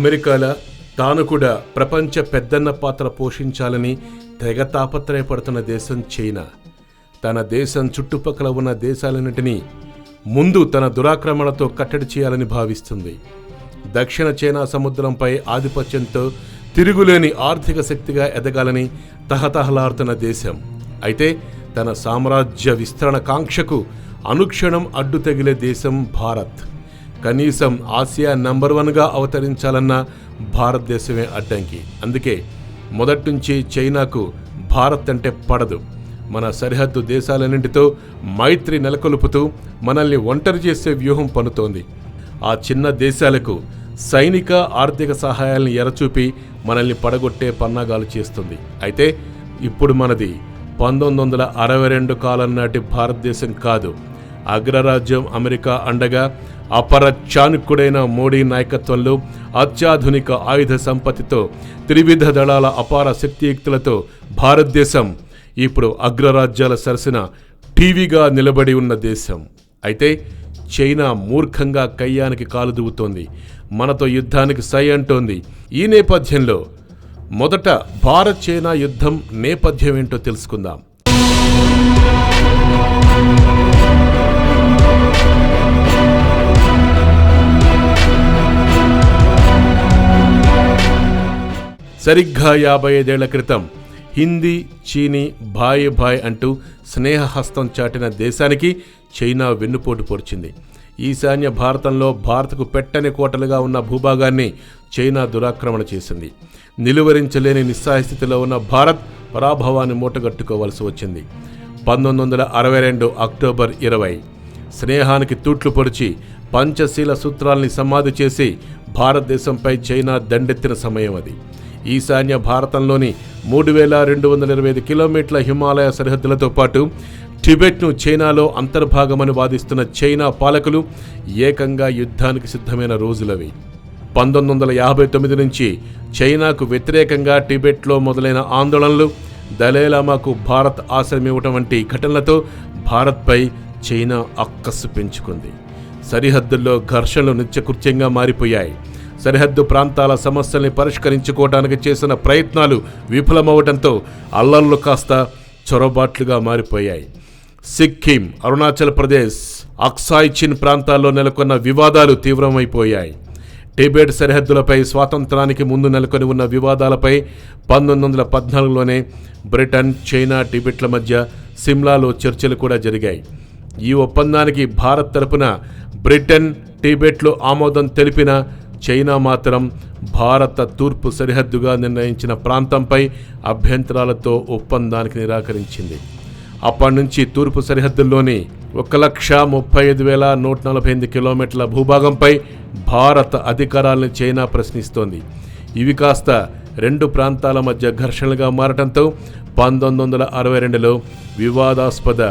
అమెరికాలా తాను కూడా ప్రపంచ పెద్దన్న పాత్ర పోషించాలని తెగ తాపత్రయపడుతున్న దేశం చైనా. తన దేశం చుట్టుపక్కల ఉన్న దేశాలన్నింటినీ ముందు తన దురాక్రమణతో కట్టడి చేయాలని భావిస్తుంది. దక్షిణ చైనా సముద్రంపై ఆధిపత్యంతో తిరుగులేని ఆర్థిక శక్తిగా ఎదగాలని తహతహలాడుతున్న దేశం. అయితే తన సామ్రాజ్య విస్తరణ కాంక్షకు అనుక్షణం అడ్డు తగిలే దేశం భారత్. కనీసం ఆసియా నంబర్ 1గా అవతరించాలన్న భారతదేశమే అడ్డంకి. అందుకే మొదట్నుంచి చైనాకు భారత్ అంటే పడదు. మన సరిహద్దు దేశాలన్నింటితో మైత్రి నెలకొల్పుతూ మనల్ని ఒంటరి చేసే వ్యూహం పన్నుతోంది. ఆ చిన్న దేశాలకు సైనిక ఆర్థిక సహాయాలను ఎరచూపి మనల్ని పడగొట్టే పన్నాగాలు చేస్తుంది. అయితే ఇప్పుడు మనది 1962 కాలం నాటి భారతదేశం కాదు. అగ్రరాజ్యం అమెరికా అండగా అపర చాణుక్యుడైన మోడీ నాయకత్వంలో అత్యాధునిక ఆయుధ సంపత్తితో త్రివిధ దళాల అపార శక్తియుక్తులతో భారతదేశం ఇప్పుడు అగ్రరాజ్యాల సరసన టీవీగా నిలబడి ఉన్న దేశం. అయితే చైనా మూర్ఖంగా కయ్యానికి కాలు దువ్వుతోంది. మనతో యుద్ధానికి సై అంటోంది. ఈ నేపథ్యంలో మొదట భారత్ చైనా యుద్ధం నేపథ్యం ఏంటో తెలుసుకుందాం. సరిగ్గా 55 ఏళ్ల క్రితం హిందీ చీనీ భాయ్ భాయ్ అంటూ స్నేహహస్తం చాటిన దేశానికి చైనా వెన్నుపోటు పొడిచింది. ఈశాన్య భారతంలో భారత్కు పెట్టని కోటలుగా ఉన్న భూభాగాన్ని చైనా దురాక్రమణ చేసింది. నిలువరించలేని నిస్సహాయస్థితిలో ఉన్న భారత్ పరాభవాన్ని మూటగట్టుకోవాల్సి వచ్చింది. 1962 అక్టోబర్ 20 స్నేహానికి తూట్లు పొడిచి పంచశీల సూత్రాల్ని సమాధి చేసి భారతదేశంపై చైనా దండెత్తిన సమయం అది. ఈశాన్య భారతంలోని 3225 కిలోమీటర్ల హిమాలయ సరిహద్దులతో పాటు టిబెట్ను చైనాలో అంతర్భాగమని వాదిస్తున్న చైనా పాలకులు ఏకంగా యుద్ధానికి సిద్ధమైన రోజులవి. 1959 నుంచి చైనాకు వ్యతిరేకంగా టిబెట్లో మొదలైన ఆందోళనలు, దలైలామాకు భారత్ ఆశ్రయమివ్వటం వంటి ఘటనలతో భారత్పై చైనా అక్కస్సు పెంచుకుంది. సరిహద్దుల్లో ఘర్షణలు నిత్యకృత్యంగా మారిపోయాయి. సరిహద్దు ప్రాంతాల సమస్యల్ని పరిష్కరించుకోవడానికి చేసిన ప్రయత్నాలు విఫలమవడంతో అల్లర్లు కాస్త చొరబాట్లుగా మారిపోయాయి. సిక్కిం, అరుణాచల్ ప్రదేశ్, అక్సాయ్ చిన్ ప్రాంతాల్లో నెలకొన్న వివాదాలు తీవ్రమైపోయాయి. టిబెట్ సరిహద్దులపై స్వాతంత్రానికి ముందు నెలకొని ఉన్న వివాదాలపై 1914లోనే బ్రిటన్, చైనా, టిబెట్ల మధ్య సిమ్లాలో చర్చలు కూడా జరిగాయి. ఈ ఒప్పందానికి భారత్ తరపున బ్రిటన్, టిబెట్లు ఆమోదం తెలిపిన చైనా మాత్రం భారత తూర్పు సరిహద్దుగా నిర్ణయించిన ప్రాంతంపై అభ్యంతరాలతో ఒప్పందానికి నిరాకరించింది. అప్పటి నుంచి తూర్పు సరిహద్దుల్లోని 1,35,148 కిలోమీటర్ల భూభాగంపై భారత అధికారాలను చైనా ప్రశ్నిస్తోంది. ఇవి కాస్త రెండు ప్రాంతాల మధ్య ఘర్షణలుగా మారటంతో 1962లో వివాదాస్పద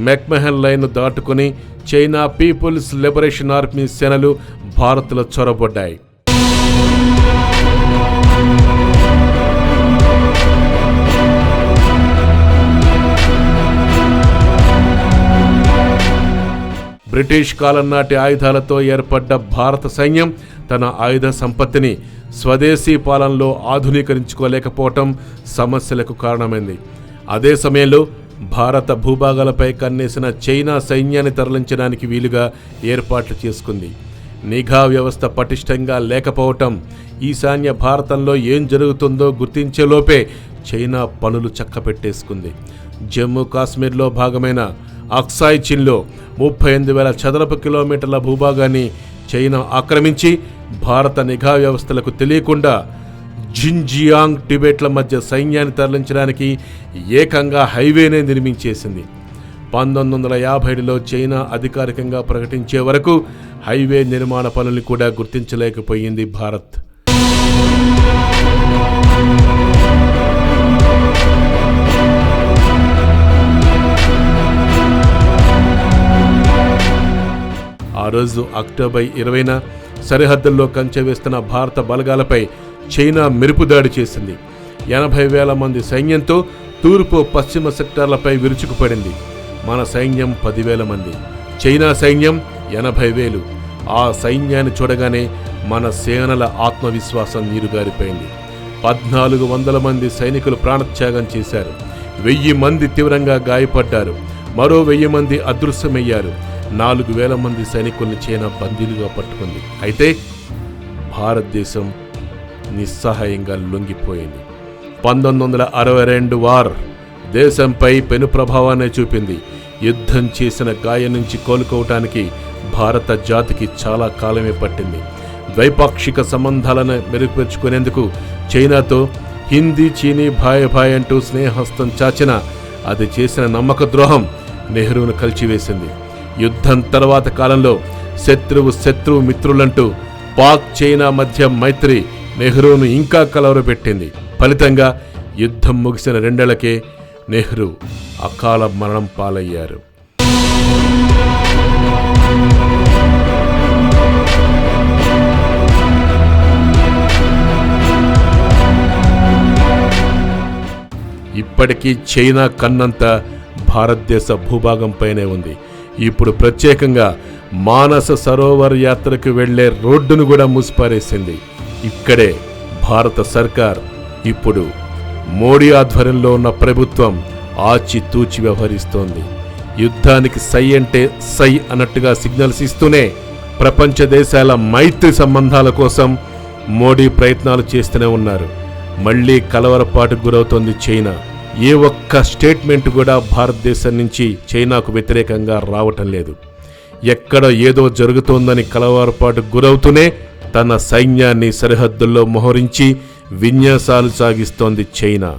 మెక్మహన్ లైన్ను దాటుకుని చైనా పీపుల్స్ లిబరేషన్ ఆర్మీ సేనలు భారత్లో చొరబడ్డాయి. బ్రిటిష్ కాలం నాటి ఆయుధాలతో ఏర్పడ్డ భారత సైన్యం తన ఆయుధ సంపత్తిని స్వదేశీ పాలనలో ఆధునీకరించుకోలేకపోవటం సమస్యలకు కారణమైంది. అదే సమయంలో భారత భూభాగాలపై కన్నేసిన చైనా సైన్యాన్ని తరలించడానికి వీలుగా ఏర్పాట్లు చేసుకుంది. నిఘా వ్యవస్థ పటిష్టంగా లేకపోవటం, ఈశాన్య భారతంలో ఏం జరుగుతుందో గుర్తించేలోపే చైనా పనులు చక్కపెట్టేసుకుంది. జమ్మూ కాశ్మీర్లో భాగమైన అక్సాయ్ చిన్లో 38,000 చదరపు కిలోమీటర్ల భూభాగాన్ని చైనా ఆక్రమించి భారత నిఘా వ్యవస్థలకు తెలియకుండా జిన్జియాంగ్, టిబెట్ల మధ్య సైన్యాన్ని తరలించడానికి ఏకంగా హైవేనే నిర్మించేసింది. 1957లో చైనా అధికారికంగా ప్రకటించే వరకు హైవే నిర్మాణ పనుల్ని కూడా గుర్తించలేకపోయింది భారత్. ఆ రోజు అక్టోబర్ 20న సరిహద్దుల్లో కంచె వేస్తున్న భారత బలగాలపై చైనా మెరుపుదాడి చేసింది. 80,000 మంది సైన్యంతో తూర్పు పశ్చిమ సెక్టార్లపై విరుచుకుపడింది. మన సైన్యం 10,000 మంది, చైనా సైన్యం 80,000. ఆ సైన్యాన్ని చూడగానే మన సేనల ఆత్మవిశ్వాసం నీరుగారిపోయింది. 1400 మంది సైనికులు ప్రాణత్యాగం చేశారు. 1000 మంది తీవ్రంగా గాయపడ్డారు. మరో 1000 మంది అదృశ్యమయ్యారు. 4000 మంది సైనికుల్ని చైనా బందీలుగా పట్టుకుంది. అయితే భారతదేశం నిస్సహాయంగా లొంగిపోయింది. 1962 వార్ దేశంపై పెను ప్రభావాన్ని చూపింది. యుద్ధం చేసిన గాయం నుంచి కోలుకోవటానికి భారత జాతికి చాలా కాలమే పట్టింది. ద్వైపాక్షిక సంబంధాలను మెరుగుపరుచుకునేందుకు చైనాతో హిందీ చీనీ భాయ్ భాయ్ అంటూ స్నేహస్తం చాచిన అది చేసిన నమ్మక ద్రోహం నెహ్రూను కలిచివేసింది. యుద్ధం తర్వాత కాలంలో శత్రువు మిత్రులంటూ పాక్ చైనా మధ్య మైత్రి నెహ్రూను ఇంకా కలవరపెట్టింది. ఫలితంగా యుద్ధం ముగిసిన 2 ఏళ్లకే నెహ్రూ అకాల మరణం పాలయ్యారు. ఇప్పటికీ చైనా కన్నంత భారతదేశ భూభాగంపైనే ఉంది. ఇప్పుడు ప్రత్యేకంగా మానస సరోవర్ యాత్రకు వెళ్లే రోడ్డును కూడా మూసిపారేసింది. ఇక్కడే భారత సర్కార్ ఇప్పుడు మోడీ ఆధ్వర్యంలో ఉన్న ప్రభుత్వం ఆచితూచి వ్యవహరిస్తోంది. యుద్ధానికి సై అంటే సై అన్నట్టుగా సిగ్నల్స్ ఇస్తూనే ప్రపంచ దేశాల మైత్రి సంబంధాల కోసం మోడీ ప్రయత్నాలు చేస్తూనే ఉన్నారు. మళ్లీ కలవరపాటుకు గురవుతోంది చైనా. ఏ ఒక్క స్టేట్మెంట్ కూడా భారతదేశం నుంచి చైనాకు వ్యతిరేకంగా రావటం లేదు. ఎక్కడ ఏదో జరుగుతోందని కలవరపాటుకు గురవుతూనే తన సైన్యాన్ని సరిహద్దుల్లో మోహరించి విన్యాసాలు సాగిస్తోంది చైనా.